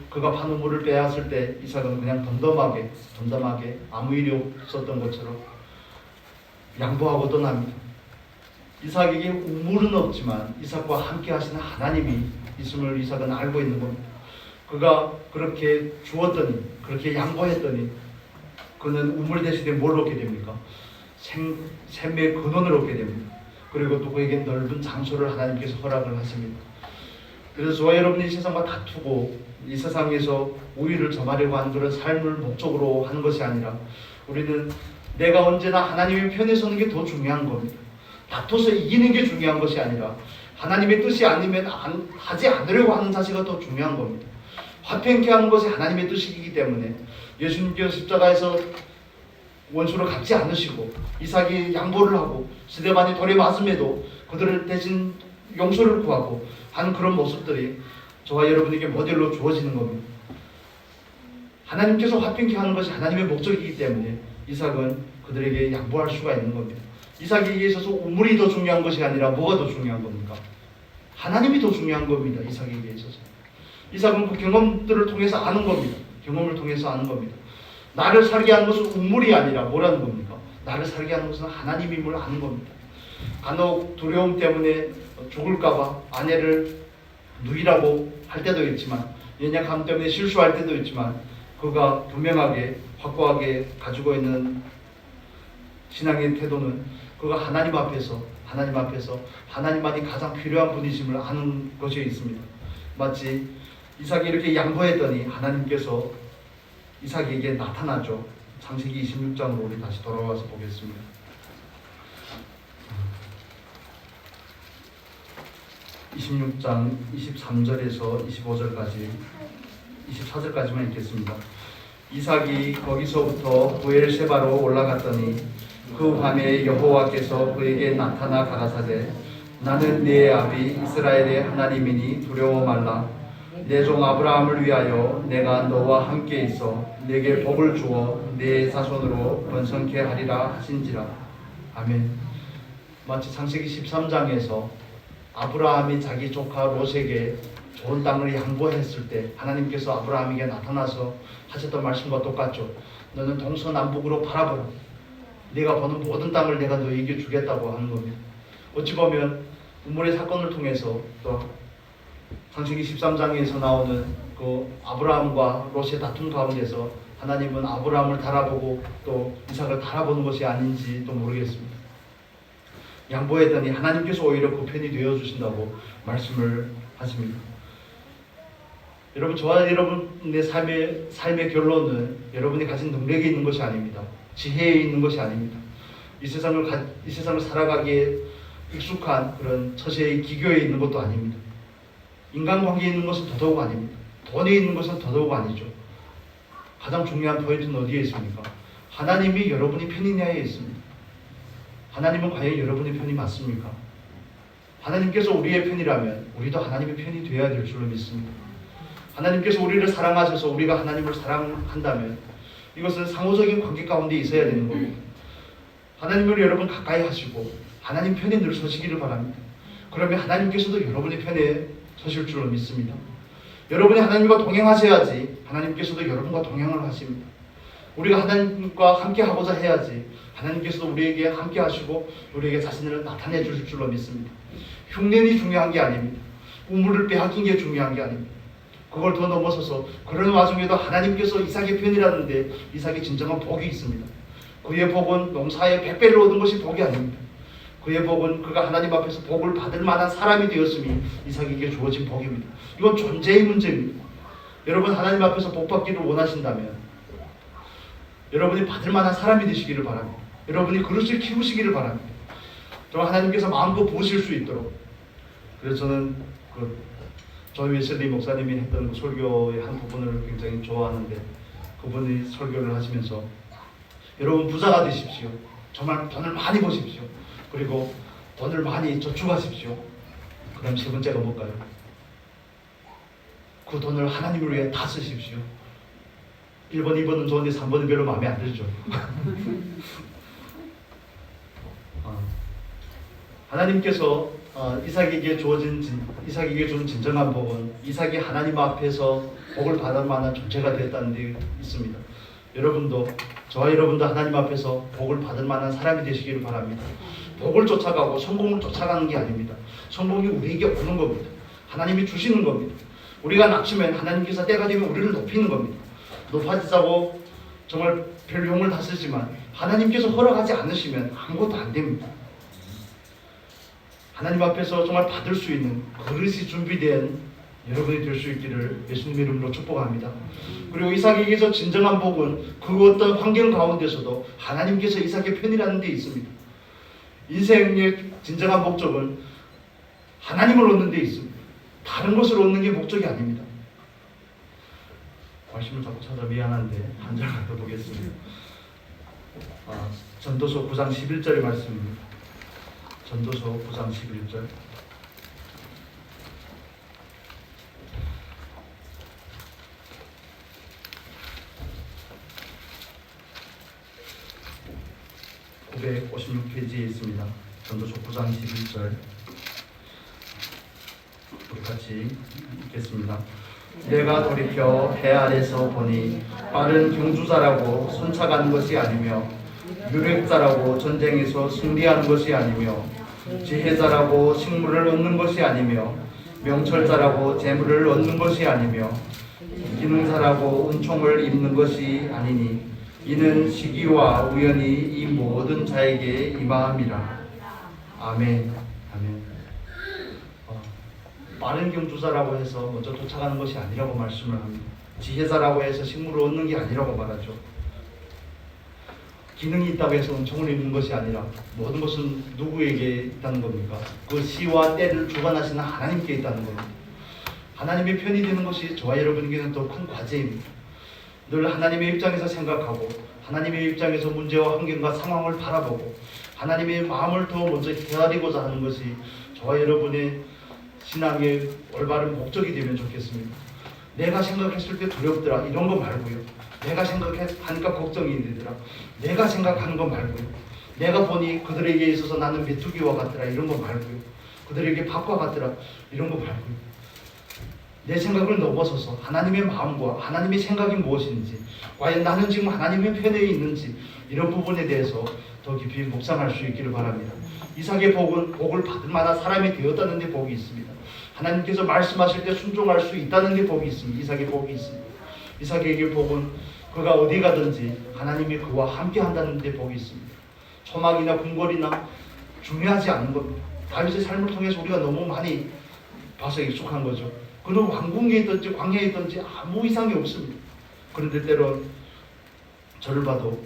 그가 판 우물을 빼앗을 때 이삭은 그냥 덤덤하게 아무 일이 없었던 것처럼 양보하고 떠납니다. 이삭에게 우물은 없지만 이삭과 함께 하시는 하나님이 있음을 이삭은 알고 있는 겁니다. 그가 그렇게 주었더니, 그렇게 양보했더니 그는 우물 대신에 뭘 얻게 됩니까? 샘의 근원을 얻게 됩니다. 그리고 또 그에게 넓은 장소를 하나님께서 허락을 하십니다. 그래서 저와 여러분이 세상과 다투고 이 세상에서 우위를 점하려고 하는 그런 삶을 목적으로 하는 것이 아니라 우리는 내가 언제나 하나님의 편에 서는 게 더 중요한 겁니다. 다퉈서 이기는 게 중요한 것이 아니라 하나님의 뜻이 아니면 하지 않으려고 하는 자세가 더 중요한 겁니다. 화평케 하는 것이 하나님의 뜻이기 때문에 예수님께서 십자가에서 원수를 갚지 않으시고 이삭이 양보를 하고 스데반이 돌에 맞음에도 그들을 대신 용서를 구하고 하는 그런 모습들이 저와 여러분에게 모델로 주어지는 겁니다. 하나님께서 화평케 하는 것이 하나님의 목적이기 때문에 이삭은 그들에게 양보할 수가 있는 겁니다. 이삭에게 있어서 우물이 더 중요한 것이 아니라 뭐가 더 중요한 겁니까? 하나님이 더 중요한 겁니다. 이삭에게 있어서. 이삭은 그 경험들을 통해서 아는 겁니다. 경험을 통해서 아는 겁니다. 나를 살게 하는 것은 우물이 아니라 뭐라는 겁니까? 나를 살게 하는 것은 하나님임을 아는 겁니다. 간혹 두려움 때문에 죽을까봐 아내를 누이라고 할 때도 있지만 연약함 때문에 실수할 때도 있지만 그가 분명하게 확고하게 가지고 있는 신앙의 태도는 그가 하나님 앞에서 하나님만이 가장 필요한 분이심을 아는 것이 있습니다. 마치 이삭이 이렇게 양보했더니 하나님께서 이삭에게 나타나죠. 창세기 26장으로 우리 다시 돌아와서 보겠습니다. (26장) 23절에서 25절까지 24절까지만 읽겠습니다. 이삭이 거기서부터 부엘세바로 올라갔더니 그 밤에 여호와께서 그에게 나타나 가라사대 나는 네 아비 이스라엘의 하나님이니 두려워 말라. 내 종 아브라함을 위하여 내가 너와 함께 있어 내게 복을 주어 내 자손으로 번성케 하리라 하신지라. 아멘. 마치 창세기 13장에서 아브라함이 자기 조카 롯에게 좋은 땅을 양보했을 때 하나님께서 아브라함에게 나타나서 하셨던 말씀과 똑같죠. 너는 동서남북으로 바라보라. 네가 보는 모든 땅을 내가 너에게 주겠다고 하는 겁니다. 어찌 보면 우물의 사건을 통해서 또 창세기 13장에서 나오는 그 아브라함과 롯의 다툼 가운데서 하나님은 아브라함을 달아보고 또 이삭을 달아보는 것이 아닌지 또 모르겠습니다. 양보했더니 하나님께서 오히려 그 편이 되어주신다고 말씀을 하십니다. 여러분, 저와 여러분의 삶의 결론은 여러분이 가진 능력이 있는 것이 아닙니다. 지혜에 있는 것이 아닙니다. 이 세상을 살아가기에 익숙한 그런 처세의 기교에 있는 것도 아닙니다. 인간관계에 있는 것은 더더욱 아닙니다. 돈에 있는 것은 더더욱 아니죠. 가장 중요한 포인트는 어디에 있습니까? 하나님이 여러분이 편이냐에 있습니다. 하나님은 과연 여러분의 편이 맞습니까? 하나님께서 우리의 편이라면 우리도 하나님의 편이 되어야 될 줄로 믿습니다. 하나님께서 우리를 사랑하셔서 우리가 하나님을 사랑한다면 이것은 상호적인 관계 가운데 있어야 되는 겁니다. 하나님을 여러분 가까이 하시고 하나님 편에 늘 서시기를 바랍니다. 그러면 하나님께서도 여러분의 편에 서실 줄로 믿습니다. 여러분이 하나님과 동행하셔야지 하나님께서도 여러분과 동행을 하십니다. 우리가 하나님과 함께 하고자 해야지 하나님께서도 우리에게 함께 하시고 우리에게 자신을 나타내 주실 줄로 믿습니다. 흉년이 중요한 게 아닙니다. 우물을 빼앗긴 게 중요한 게 아닙니다. 그걸 더 넘어서서 그런 와중에도 하나님께서 이삭의 편이라는데 이삭의 진정한 복이 있습니다. 그의 복은 농사의 100배를 얻은 것이 복이 아닙니다. 그의 복은 그가 하나님 앞에서 복을 받을 만한 사람이 되었음이 이삭에게 주어진 복입니다. 이건 존재의 문제입니다. 여러분, 하나님 앞에서 복 받기를 원하신다면 여러분이 받을 만한 사람이 되시기를 바랍니다. 여러분이 그릇을 키우시기를 바랍니다. 또 하나님께서 마음껏 보실 수 있도록. 그래서 저는 존 웨슬리 목사님이 했던 그 설교의 한 부분을 굉장히 좋아하는데, 그분이 설교를 하시면서 여러분 부자가 되십시오. 정말 돈을 많이 버십시오. 그리고 돈을 많이 저축하십시오. 그 다음 세 번째가 뭘까요? 그 돈을 하나님을 위해 다 쓰십시오. 1번, 2번은 좋은데 3번은 별로 마음에 안 들죠. 하나님께서 이삭에게 준 진정한 복은 이삭이 하나님 앞에서 복을 받을 만한 존재가 되었다는 데 있습니다. 여러분도, 저와 여러분도 하나님 앞에서 복을 받을 만한 사람이 되시기를 바랍니다. 복을 쫓아가고 성공을 쫓아가는 게 아닙니다. 성공이 우리에게 오는 겁니다. 하나님이 주시는 겁니다. 우리가 낮추면 하나님께서 때가 되면 우리를 높이는 겁니다. 높아지자고 정말 별 용을 다 쓰지만 하나님께서 허락하지 않으시면 아무것도 안 됩니다. 하나님 앞에서 정말 받을 수 있는 그릇이 준비된 여러분이 될 수 있기를 예수님의 이름으로 축복합니다. 그리고 이삭에게서 진정한 복은 그 어떤 환경 가운데서도 하나님께서 이삭의 편이라는 데 있습니다. 인생의 진정한 목적은 하나님을 얻는 데 있습니다. 다른 것을 얻는 게 목적이 아닙니다. 말씀을 자꾸 찾아 미안한데 한 절만 더 보겠습니다. 전도서 9장 11절의 말씀입니다. 전도서 9장 11절. (956페이지에) 있습니다. 전도서 9장 11절. 우리 같이 읽겠습니다. 내가 돌이켜 해 아래서 보니 빠른 경주자라고 선착하는 것이 아니며 유력자라고 전쟁에서 승리하는 것이 아니며 지혜자라고 식물을 얻는 것이 아니며 명철자라고 재물을 얻는 것이 아니며 기능사라고 은총을 입는 것이 아니니 이는 시기와 우연히 이 모든 자에게 임함이라. 아멘. 아멘. 빠른 경주자라고 해서 먼저 도착하는 것이 아니라고 말씀을 합니다. 지혜자라고 해서 식물을 얻는 게 아니라고 말하죠. 기능이 있다고 해서 은총을 입는 것이 아니라 모든 것은 누구에게 있다는 겁니까? 그 시와 때를 주관하시는 하나님께 있다는 겁니다. 하나님의 편이 되는 것이 저와 여러분에게는 더 큰 과제입니다. 늘 하나님의 입장에서 생각하고 하나님의 입장에서 문제와 환경과 상황을 바라보고 하나님의 마음을 더 먼저 헤아리고자 하는 것이 저와 여러분의 신앙의 올바른 목적이 되면 좋겠습니다. 내가 생각했을 때 두렵더라 이런 거 말고요. 내가 생각하니까 걱정이 되더라. 내가 생각하는 거 말고요. 내가 보니 그들에게 있어서 나는 메뚜기와 같더라 이런 거 말고요. 그들에게 밥과 같더라 이런 거 말고요. 내 생각을 넘어서서 하나님의 마음과 하나님의 생각이 무엇인지, 과연 나는 지금 하나님의 편에 있는지, 이런 부분에 대해서 더 깊이 묵상할 수 있기를 바랍니다. 이삭의 복은 복을 받을 만한 사람이 되었다는 데 복이 있습니다. 하나님께서 말씀하실 때 순종할 수 있다는 데 복이 있습니다. 이삭의 복이 있습니다. 이삭에게 복은 그가 어디 가든지 하나님이 그와 함께 한다는 데 복이 있습니다. 초막이나 궁궐이나 중요하지 않은 겁니다. 다윗의 삶을 통해서 우리가 너무 많이 봐서 익숙한 거죠. 그는 왕궁에 있든지 광야에 있든지 아무 이상이 없습니다. 그런데 때론 저를 봐도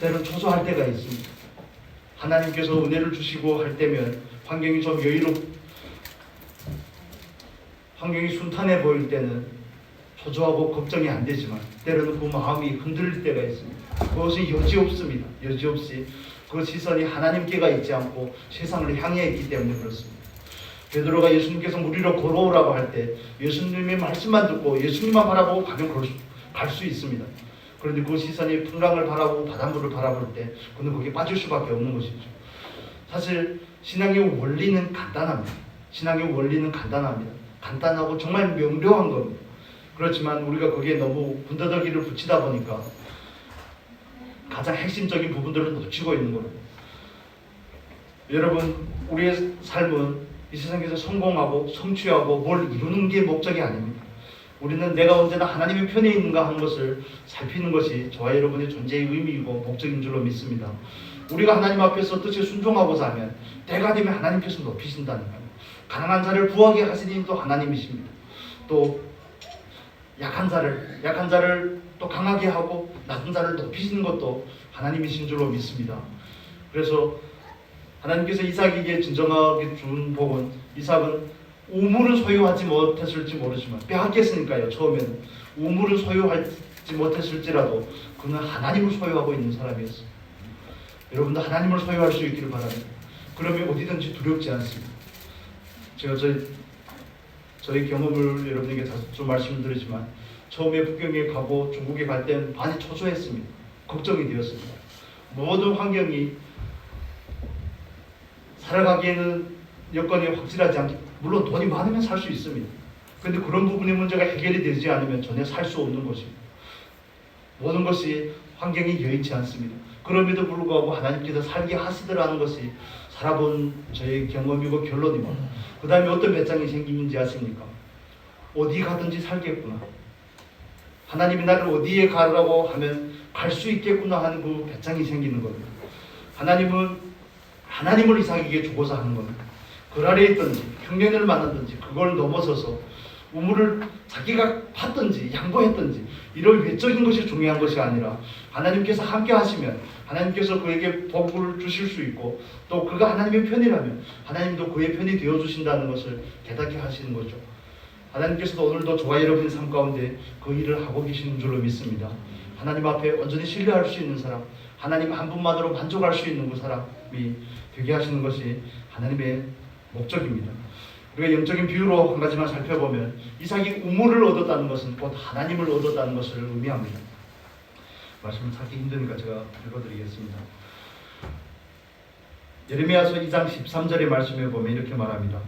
때론 초조할 때가 있습니다. 하나님께서 은혜를 주시고 할 때면 환경이 좀 환경이 순탄해 보일 때는 초조하고 걱정이 안 되지만 때로는 그 마음이 흔들릴 때가 있습니다. 그것은 여지없습니다. 여지없이 그 시선이 하나님께가 있지 않고 세상을 향해 있기 때문에 그렇습니다. 베드로가 예수님께서 무리로 걸어오라고 할 때 예수님의 말씀만 듣고 예수님만 바라보고 가면 갈 수 있습니다. 그런데 그 시선이 풍랑을 바라보고 바닷물을 바라볼 때 그는 거기에 빠질 수밖에 없는 것이죠. 사실 신앙의 원리는 간단합니다. 신앙의 원리는 간단합니다. 간단하고 정말 명료한 겁니다. 그렇지만 우리가 거기에 너무 군더더기를 붙이다 보니까 가장 핵심적인 부분들을 놓치고 있는 겁니다. 여러분, 우리의 삶은 이 세상에서 성공하고 성취하고 뭘 이루는 게 목적이 아닙니다. 우리는 내가 언제나 하나님의 편에 있는가 하는 것을 살피는 것이 저와 여러분의 존재의 의미이고 목적인 줄로 믿습니다. 우리가 하나님 앞에서 뜻에 순종하고자 하면 때가 되면 하나님께서 높이신다는 거예요. 가난한 자를 부하게 하시는 또 하나님이십니다. 또 약한 자를 또 강하게 하고 낮은 자를 높이시는 것도 하나님이신 줄로 믿습니다. 그래서 하나님께서 이삭에게 진정하게 준 복은 이삭은 우물을 소유하지 못했을지 모르지만 빼앗겼으니까요. 처음에는 우물을 소유하지 못했을지라도 그는 하나님을 소유하고 있는 사람이었어요. 여러분도 하나님을 소유할 수 있기를 바랍니다. 그러면 어디든지 두렵지 않습니다. 제가 저희 경험을 여러분에게 자주 말씀을 드리지만 처음에 북경에 가고 중국에 갈 때는 많이 초조했습니다. 걱정이 되었습니다. 모든 환경이 살아가기에는 여건이 확실하지 않기, 물론 돈이 많으면 살 수 있습니다. 그런데 그런 부분의 문제가 해결이 되지 않으면 전혀 살 수 없는 것입니다. 모든 것이 환경이 여의치 않습니다. 그럼에도 불구하고 하나님께서 살게 하시더라는 것이 살아본 저의 경험이고 결론이고, 그 다음에 어떤 배짱이 생기는지 아십니까? 어디 가든지 살겠구나. 하나님이 나를 어디에 가라고 하면 갈 수 있겠구나 하는 그 배짱이 생기는 겁니다. 하나님을 이삭에게 주고자 하는 겁니다. 그 아래에 있든지 평년을 만났든지 그걸 넘어서서 우물을 자기가 팠든지 양보했든지 이런 외적인 것이 중요한 것이 아니라 하나님께서 함께 하시면 하나님께서 그에게 복을 주실 수 있고 또 그가 하나님의 편이라면 하나님도 그의 편이 되어주신다는 것을 깨닫게 하시는 거죠. 하나님께서도 오늘도 저와 여러분의 삶 가운데 그 일을 하고 계시는 줄로 믿습니다. 하나님 앞에 온전히 신뢰할 수 있는 사람, 하나님 한 분만으로 만족할 수 있는 그 사람이 되게 하시는 것이 하나님의 목적입니다. 우리가 영적인 비유로 한 가지만 살펴보면 이삭이 우물을 얻었다는 것은 곧 하나님을 얻었다는 것을 의미합니다. 말씀을 찾기 힘드니까 제가 읽어드리겠습니다. 예레미야서 2장 13절의 말씀에 보면 이렇게 말합니다.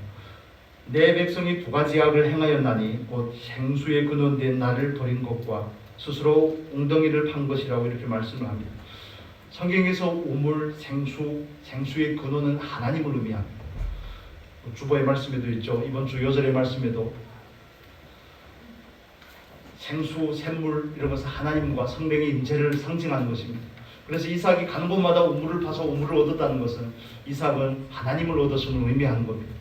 내 백성이 두 가지 악을 행하였나니 곧 생수의 근원된 나를 버린 것과 스스로 웅덩이를 판 것이라고 이렇게 말씀을 합니다. 성경에서 우물, 생수의 근원은 하나님을 의미합니다. 주보의 말씀에도 있죠. 이번 주 요절의 말씀에도 생수, 샘물 이런 것은 하나님과 성령의 임재를 상징하는 것입니다. 그래서 이삭이 가는 곳마다 우물을 파서 우물을 얻었다는 것은 이삭은 하나님을 얻었음을 의미하는 겁니다.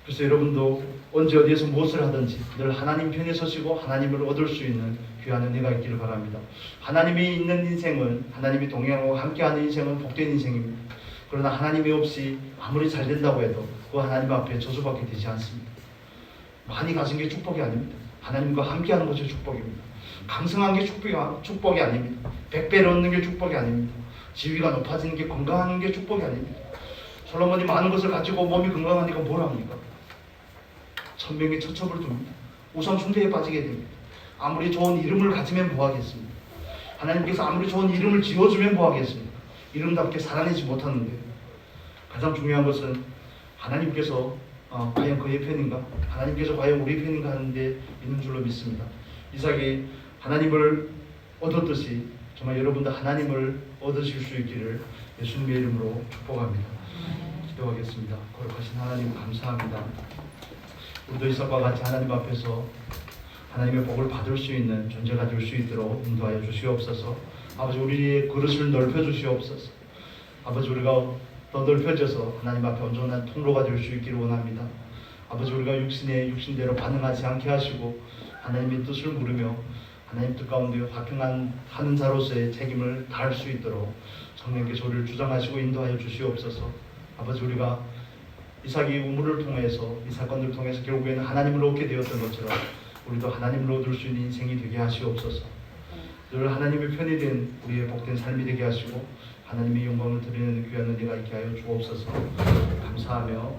그래서 여러분도 언제 어디에서 무엇을 하든지 늘 하나님 편에 서시고 하나님을 얻을 수 있는 귀한 은혜가 있기를 바랍니다. 하나님이 있는 인생은, 하나님이 동행하고 함께하는 인생은 복된 인생입니다. 그러나 하나님이 없이 아무리 잘 된다고 해도 그 하나님 앞에 저주받게 되지 않습니다. 많이 가진 게 축복이 아닙니다. 하나님과 함께하는 것이 축복입니다. 강성한 게 축복이 아닙니다. 100배를 얻는 게 축복이 아닙니다. 지위가 높아지는 게, 건강한 게 축복이 아닙니다. 솔로몬이 많은 것을 가지고 몸이 건강하니까 뭘 합니까? 천명의 처첩을 둡니다. 우선 숭배에 빠지게 됩니다. 아무리 좋은 이름을 가지면 뭐하겠습니까? 하나님께서 아무리 좋은 이름을 지어주면 뭐하겠습니까? 이름답게 살아내지 못하는데, 가장 중요한 것은 하나님께서 과연 그의 편인가? 하나님께서 과연 우리 편인가 하는데 있는 줄로 믿습니다. 이삭이 하나님을 얻었듯이 정말 여러분도 하나님을 얻으실 수 있기를 예수님의 이름으로 축복합니다. 기도하겠습니다. 거룩하신 하나님 감사합니다. 우리도 이삭과 같이 하나님 앞에서 하나님의 복을 받을 수 있는 존재가 될 수 있도록 인도하여 주시옵소서. 아버지, 우리의 그릇을 넓혀 주시옵소서. 아버지, 우리가 더 넓혀져서 하나님 앞에 온전한 통로가 될 수 있기를 원합니다. 아버지, 우리가 육신대로 반응하지 않게 하시고 하나님의 뜻을 물으며 하나님 뜻 가운데 화평하는 자로서의 책임을 다할 수 있도록 성령께서 우리를 주장하시고 인도하여 주시옵소서. 아버지, 우리가 이삭이 우물을 통해서, 이 사건들을 통해서 결국에는 하나님을 얻게 되었던 것처럼 우리도 하나님을 얻을 수 있는 인생이 되게 하시옵소서. 늘 하나님의 편이 된 우리의 복된 삶이 되게 하시고 하나님의 영광을 드리는 귀한 은혜가 있게 하여 주옵소서. 감사하며